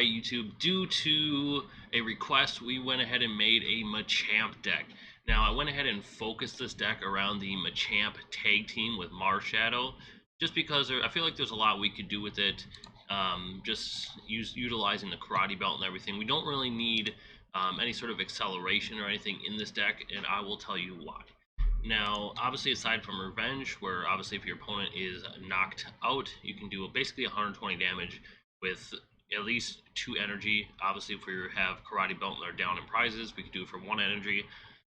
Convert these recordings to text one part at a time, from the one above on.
Alright YouTube, due to a request, we went ahead and made a Machamp deck. Now, I went ahead and focused this deck around the Machamp tag team with Marshadow, just because I feel like there's a lot we could do with it, utilizing the Karate Belt and everything. We don't really need any sort of acceleration or anything in this deck, and I will tell you why. Now, obviously, aside from Revenge, where obviously if your opponent is knocked out, you can do basically 120 damage with at least 2 energy. Obviously, if we have Karate Belt and they're down in prizes, we could do it for 1 energy.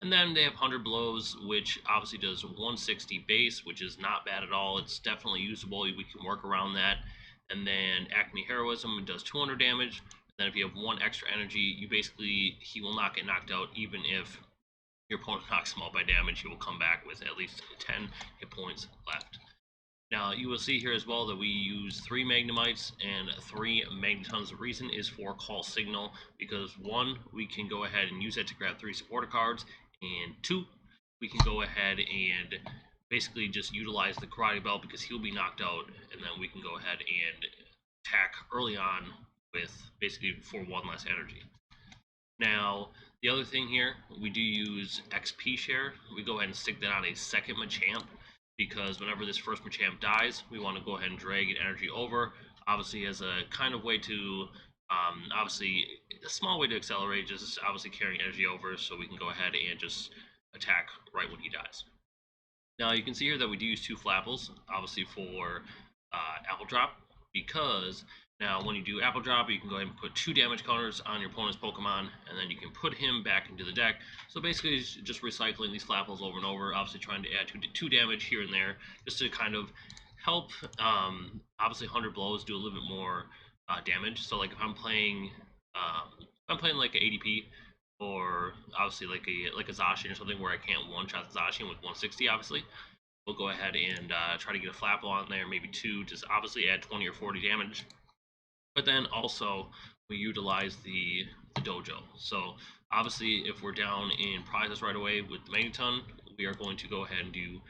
And then they have 100 blows, which obviously does 160 base, which is not bad at all. It's definitely usable. We can work around that. And then Acme Heroism, it does 200 damage. And then if you have 1 extra energy, he will not get knocked out, even if your opponent knocks him out by damage. He will come back with at least 10 hit points left. Now, you will see here as well that we use 3 Magnemites and 3 Magnetons. The reason is for Call Signal, because 1, we can go ahead and use it to grab 3 supporter cards, and 2, we can go ahead and basically just utilize the Karate Belt because he'll be knocked out, and then we can go ahead and attack early on with basically for 1 less energy. Now, the other thing here, we do use XP share. We go ahead and stick that on a second Machamp, because whenever this first Machamp dies, we want to go ahead and drag an energy over, obviously as a kind of way to, obviously a small way to accelerate, just obviously carrying energy over so we can go ahead and just attack right when he dies. Now you can see here that we do use 2 Flapples, obviously for Apple Drop, because now when you do Apple Drop, you can go ahead and put 2 damage counters on your opponent's Pokemon, and then you can put him back into the deck. So basically just recycling these Flapples over and over, obviously trying to add 2 damage here and there, just to kind of help, obviously 100 blows do a little bit more damage. So like if I'm playing like an ADP, or obviously like a Zacian or something where I can't one-shot the Zacian with 160, obviously, we'll go ahead and try to get a Flapple on there, maybe 2, just obviously add 20 or 40 damage. But then also we utilize the Dojo. So obviously if we're down in prizes right away with the Magneton, we are going to go ahead and do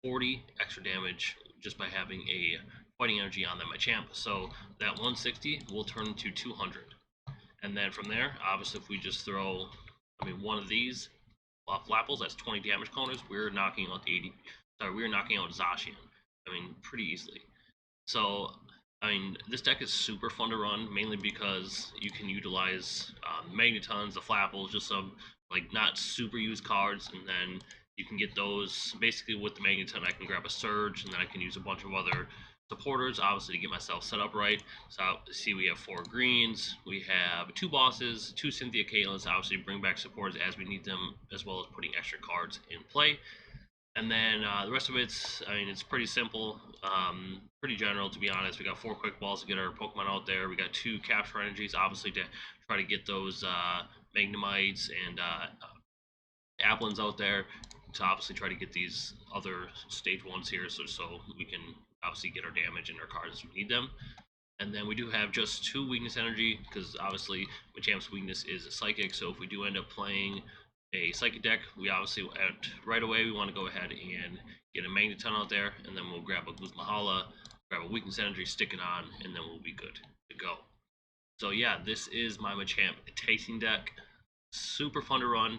40 extra damage just by having a fighting energy on the Machamp. So that 160 will turn into 200. And then from there, obviously if we just throw, one of these Flapples, that's 20 damage counters, we're knocking out we're knocking out Zacian. Pretty easily. So this deck is super fun to run, mainly because you can utilize Magnetons, the Flapples, just some like not super used cards, and then you can get those basically with the Magneton. I can grab a Surge, and then I can use a bunch of other supporters, obviously, to get myself set up right. So see, we have 4 greens, we have 2 bosses, 2 Cynthia Caitlins, obviously bring back supporters as we need them, as well as putting extra cards in play. And then the rest of it's pretty simple, pretty general, to be honest. We got 4 quick balls to get our Pokemon out there. We got 2 Capture Energies, obviously, to try to get those Magnemites and Applins out there, to obviously try to get these other stage 1s here, so we can obviously get our damage and our cards as we need them. And then we do have just 2 weakness energy, because obviously Machamp's weakness is Psychic, so if we do end up playing a Psychic deck, we obviously right away we want to go ahead and get a Magneton out there, and then we'll grab a Guzma Hala, grab a weakness energy, stick it on, and then we'll be good to go. So yeah, this is my Machamp tasting deck. Super fun to run.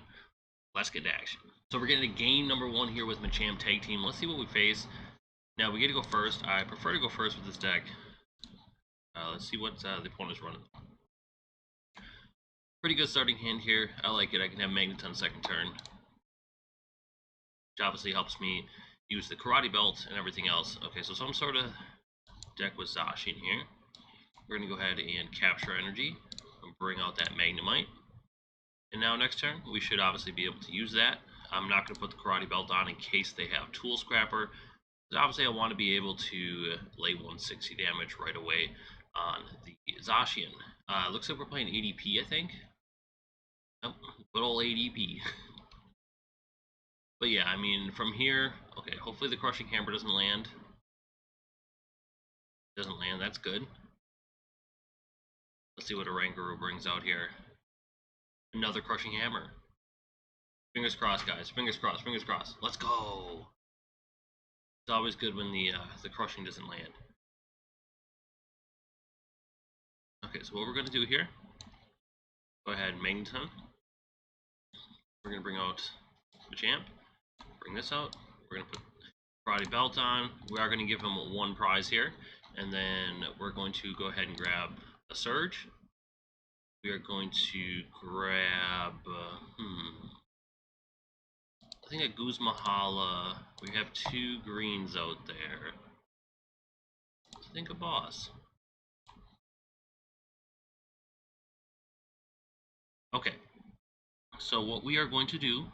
Let's get to action. So we're getting to game number 1 here with Machamp tag team. Let's see what we face. Now we get to go first. I prefer to go first with this deck. Let's see what the opponent's running. Pretty good starting hand here. I like it. I can have Magneton second turn, which obviously helps me use the Karate Belt and everything else. Okay, so some sort of deck with Zacian here. We're going to go ahead and Capture Energy and bring out that Magnemite. And now next turn, we should obviously be able to use that. I'm not going to put the Karate Belt on in case they have Tool Scrapper. But obviously, I want to be able to lay 160 damage right away on the Zacian. Looks like we're playing ADP, I think. Oh, good old ADP. But yeah, from here, okay, hopefully the Crushing Hammer doesn't land. Doesn't land, that's good. Let's see what a Oranguru brings out here. Another Crushing Hammer. Fingers crossed, guys. Fingers crossed, fingers crossed. Let's go. It's always good when the crushing doesn't land. Okay, so what we're going to do here, go ahead, Magneton. We're going to bring out Machamp, bring this out. We're going to put Karate Belt on. We are going to give him one prize here, and then we're going to go ahead and grab a Surge. We are going to grab, I think a Guzma Hala. We have 2 greens out there. Let's think a boss. Okay, so what we are going to do,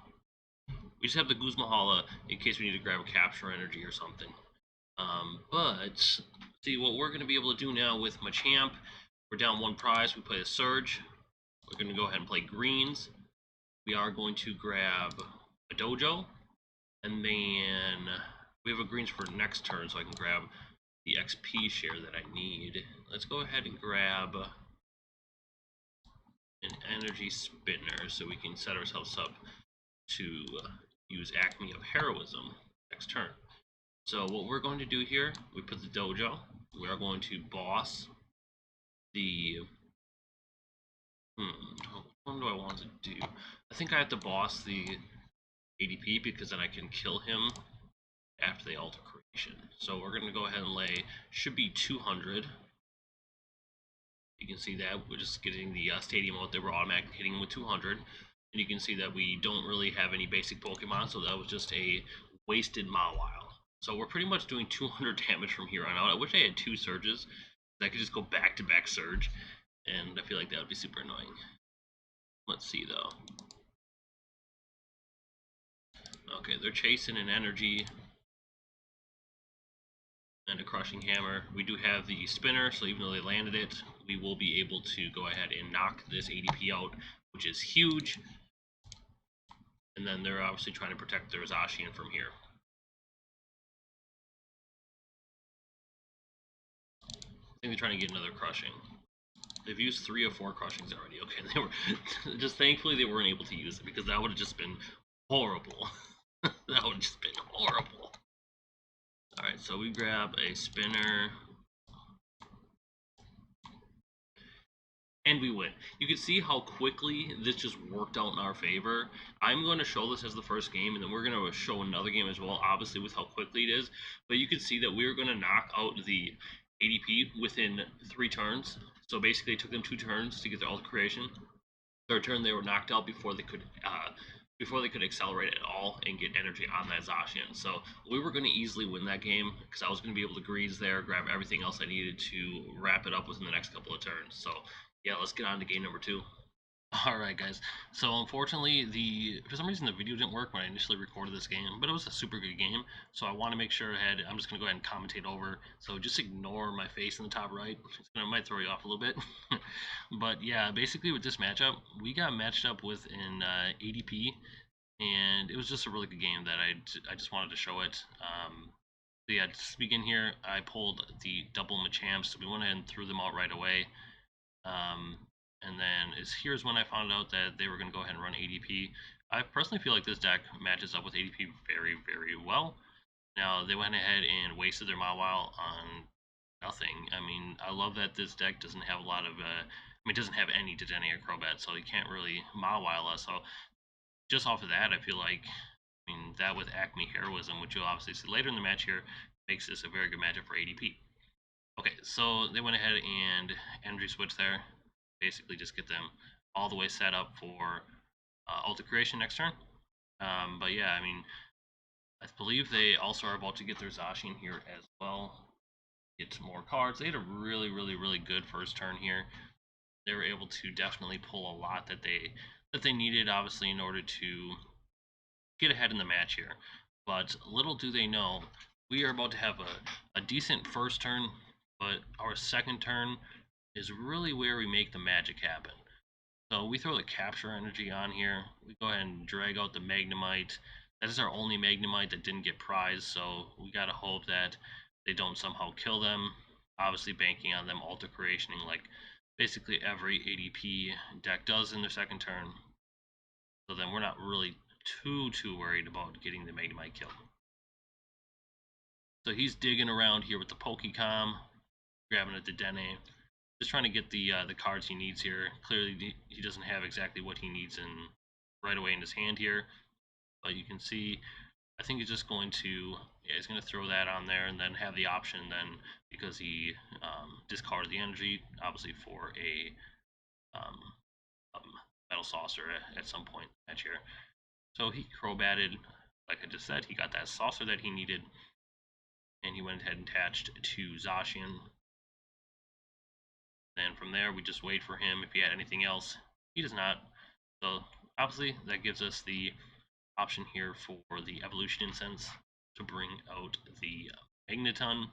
we just have the Guzma Hala in case we need to grab a Capture Energy or something. But see what we're going to be able to do now with Machamp. We're down 1 prize. We play a Surge. We're going to go ahead and play greens. We are going to grab a Dojo, and then we have a greens for next turn, so I can grab the XP share that I need. Let's go ahead and grab an Energy Spinner so we can set ourselves up to use Acme of Heroism next turn. So what we're going to do here, we put the Dojo. We are going to boss the... what do I want to do? I think I have to boss the ADP because then I can kill him after the alter creation. So we're going to go ahead and lay, should be 200. You can see that we're just getting the stadium out there. We're automatically hitting him with 200. And you can see that we don't really have any basic Pokemon, so that was just a wasted Mawile. So we're pretty much doing 200 damage from here on out. I wish I had 2 Surges. I could just go back-to-back Surge, and I feel like that would be super annoying. Let's see, though. Okay, they're chasing an Energy and a Crushing Hammer. We do have the Spinner, so even though they landed it, we will be able to go ahead and knock this ADP out, which is huge. And then they're obviously trying to protect their Zacian from here. I think they're trying to get another Crushing. They've used 3 or 4 Crushings already. Okay, they were just thankfully they weren't able to use it because that would have just been horrible. That would have just been horrible. Alright, so we grab a Spinner. And we win. You can see how quickly this just worked out in our favor. I'm going to show this as the first game, and then we're going to show another game as well, obviously with how quickly it is. But you can see that we're going to knock out the ADP within 3 turns. So basically it took them 2 turns to get their alt creation. Third turn they were knocked out before they could accelerate at all and get energy on that Zacian. So we were going to easily win that game because I was going to be able to greens there, grab everything else I needed to wrap it up within the next couple of turns. So yeah, let's get on to game number 2. Alright guys, so unfortunately for some reason the video didn't work when I initially recorded this game, but it was a super good game, so I want to make sure I'm just going to go ahead and commentate over, so just ignore my face in the top right. It might throw you off a little bit. But yeah, basically with this matchup, we got matched up with an ADP, and it was just a really good game that I just wanted to show it. So yeah, to begin here, I pulled the double Machamps, so we went ahead and threw them out right away. And then here's when I found out that they were going to go ahead and run ADP. I personally feel like this deck matches up with ADP very, very well. Now, they went ahead and wasted their Mawile on nothing. I mean, I love that this deck doesn't have a lot of, it doesn't have any Dedenne or Crobat, so you can't really Mawile us. So, just off of that, I feel like, that with Acme Heroism, which you'll obviously see later in the match here, makes this a very good matchup for ADP. Okay, so they went ahead and energy switch there. Basically just get them all the way set up for alter creation next turn. But yeah, I believe they also are about to get their Zacian here as well. Get some more cards. They had a really, really, really good first turn here. They were able to definitely pull a lot that they needed, obviously, in order to get ahead in the match here. But little do they know, we are about to have a decent first turn, but our second turn is really where we make the magic happen. So we throw the Capture Energy on here. We go ahead and drag out the Magnemite. That is our only Magnemite that didn't get prized, so we gotta hope that they don't somehow kill them. Obviously banking on them alter creationing like basically every ADP deck does in their second turn. So then we're not really too worried about getting the Magnemite killed. So he's digging around here with the Pokémon, grabbing a Dedenne. just trying to get the cards he needs here. Clearly, he doesn't have exactly what he needs right away in his hand here, but you can see, I think he's just going to, yeah, he's going to throw that on there and then have the option then, because he discarded the energy, obviously for a metal saucer at some point in the match here. So he crobatted, like I just said, he got that saucer that he needed, and he went ahead and attached to Zacian. Then from there, we just wait for him if he had anything else. He does not. So obviously, that gives us the option here for the Evolution Incense to bring out the Magneton.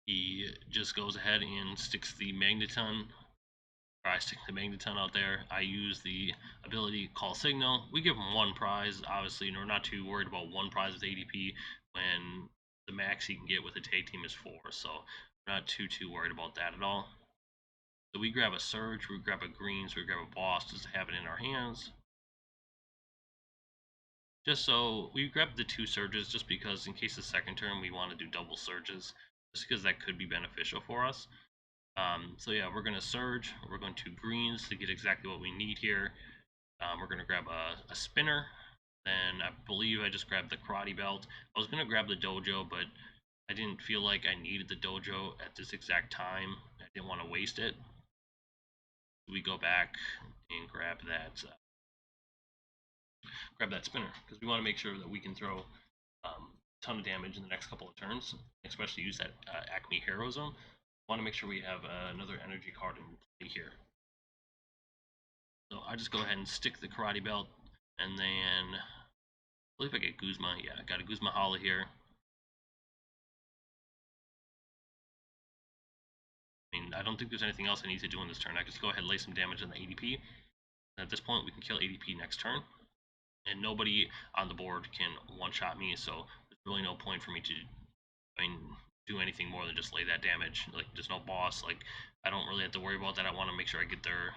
He just goes ahead and sticks the Magneton, or I stick the Magneton out there. I use the ability Call Signal. We give him one prize, obviously, and we're not too worried about one prize with ADP when the max he can get with a tag team is 4, so we're not too worried about that at all. So we grab a Surge, we grab a Greens, we grab a Boss just to have it in our hands. Just so we grab the 2 Surges just because in case the second turn we want to do double Surges, just because that could be beneficial for us. So yeah, we're going to Surge, we're going to Greens to get exactly what we need here. We're going to grab a Spinner, then I believe I just grabbed the Karate Belt. I was going to grab the Dojo, but I didn't feel like I needed the Dojo at this exact time. I didn't want to waste it. We go back and grab that Spinner, because we want to make sure that we can throw a ton of damage in the next couple of turns, especially use that Acme Heroism. Want to make sure we have another energy card in play here. So I just go ahead and stick the Karate Belt, and then I believe I get Guzma. Yeah, I got a Guzma Hala here. I mean, I don't think there's anything else I need to do in this turn. I can just go ahead and lay some damage on the ADP. And at this point, we can kill ADP next turn. And nobody on the board can one-shot me, so there's really no point for me to, do anything more than just lay that damage. Like, there's no boss. Like, I don't really have to worry about that. I want to make sure I get their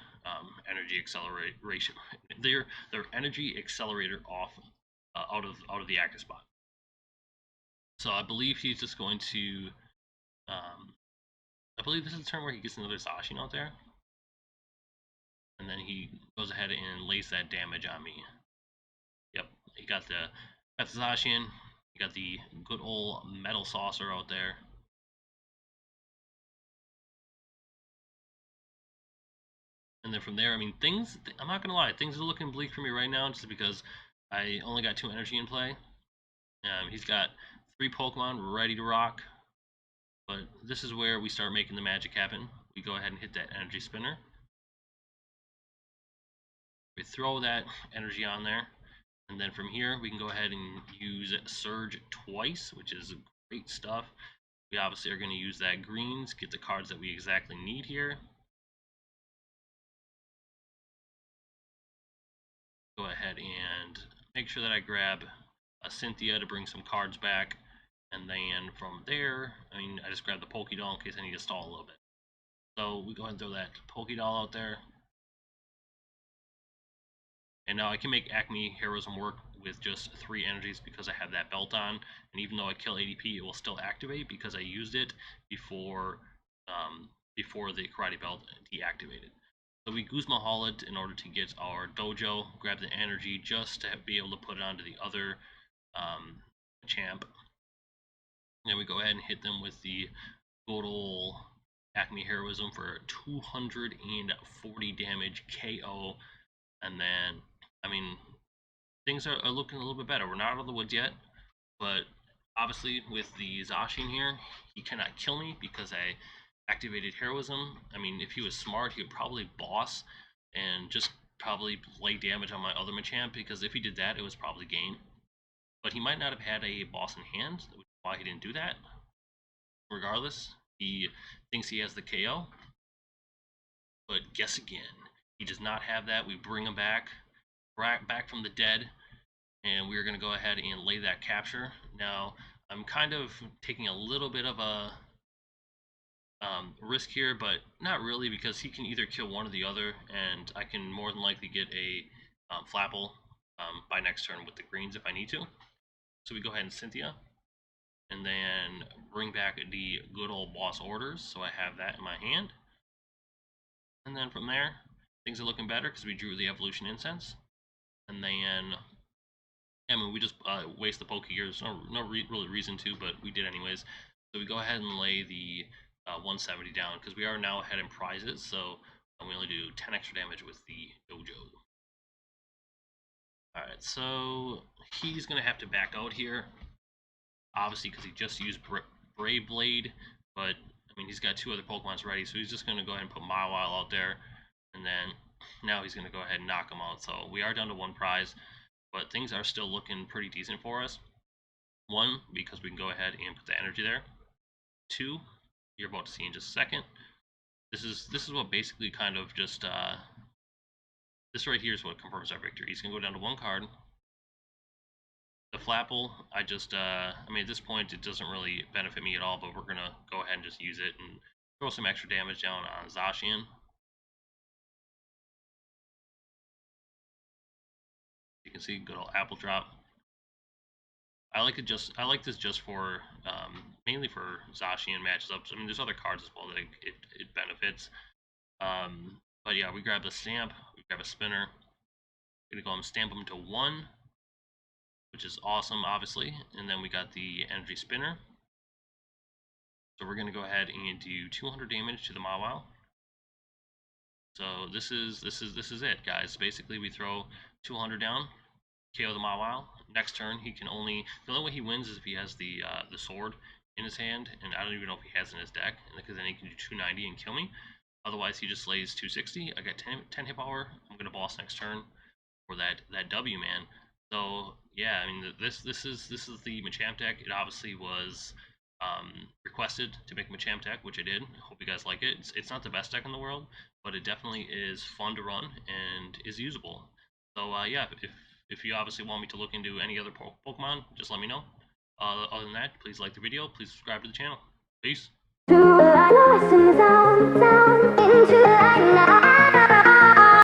energy acceleration, their energy accelerator off out of the active spot. So I believe he's just going to. I believe this is the turn where he gets another Zacian out there, and then he goes ahead and lays that damage on me. Yep, he got the Zacian. He got the good old metal saucer out there. And then from there, I mean, things, I'm not gonna lie, things are looking bleak for me right now just because I only got 2 energy in play. He's got 3 Pokemon ready to rock. But this is where we start making the magic happen. We go ahead and hit that Energy Spinner. We throw that energy on there. And then from here, we can go ahead and use Surge twice, which is great stuff. We obviously are going to use that Greens, get the cards that we exactly need here. Go ahead and make sure that I grab a Cynthia to bring some cards back. And then from there, I just grabbed the Pokédoll in case I need to stall a little bit. So we go ahead and throw that Pokédoll out there. And now I can make Acme Heroism work with just 3 energies because I have that belt on. And even though I kill ADP, it will still activate because I used it before the Karate Belt deactivated. So we Guzma Hala it in order to get our Dojo, grab the energy just to be able to put it onto the other champ. Then we go ahead and hit them with the good old Acme Heroism for 240 damage KO. And then, things are looking a little bit better. We're not out of the woods yet, but obviously with the Zacian here, he cannot kill me because I activated Heroism. If he was smart, he would probably boss and just probably lay damage on my other Machamp, because if he did that, it was probably game. But he might not have had a boss in hand, which is why he didn't do that. Regardless, he thinks he has the KO. But guess again, he does not have that. We bring him back from the dead, and we're going to go ahead and lay that capture. Now, I'm kind of taking a little bit of a risk here, but not really, because he can either kill one or the other, and I can more than likely get a Flapple by next turn with the Greens if I need to. So we go ahead and Cynthia, and then bring back the good old boss orders. So I have that in my hand. And then from there, things are looking better because we drew the Evolution Incense. And then, I mean, we just waste the Pokégear. There's no really reason to, but we did anyways. So we go ahead and lay the 170 down because we are now ahead in prizes. So we only do 10 extra damage with the Dojo. Alright, so he's going to have to back out here. Obviously, because he just used Brave Blade. But, I mean, he's got 2 other Pokemons ready. So he's just going to go ahead and put Mawile out there. And then now he's going to go ahead and knock him out. So we are down to 1 prize. But things are still looking pretty decent for us. 1, because we can go ahead and put the energy there. 2, you're about to see in just a second. This is what basically kind of just this right here is what confirms our victory. He's gonna go down to 1 card. The Flapple, I mean at this point it doesn't really benefit me at all, but we're gonna go ahead and just use it and throw some extra damage down on Zacian. You can see good old apple drop. I like this just for mainly for Zacian matches up. I mean, there's other cards as well that it benefits. But yeah, we grab the stamp, we grab a spinner. We're gonna go and stamp them to 1, which is awesome, obviously. And then we got the Energy Spinner. So we're gonna go ahead and do 200 damage to the Mawile. So this is it, guys. Basically, we throw 200 down. KO the Mawile. Next turn, he can only, the only way he wins is if he has the sword in his hand, and I don't even know if he has it in his deck, because then he can do 290 and kill me. Otherwise, he just lays 260. I got 10 hit power. I'm gonna boss next turn for that W, man. So yeah, I mean this is the Machamp deck. It obviously was requested to make a Machamp deck, which I did. Hope you guys like it. It's not the best deck in the world, but it definitely is fun to run and is usable. So yeah, if you obviously want me to look into any other Pokemon, just let me know. Other than that, please like the video, please subscribe to the channel. Peace.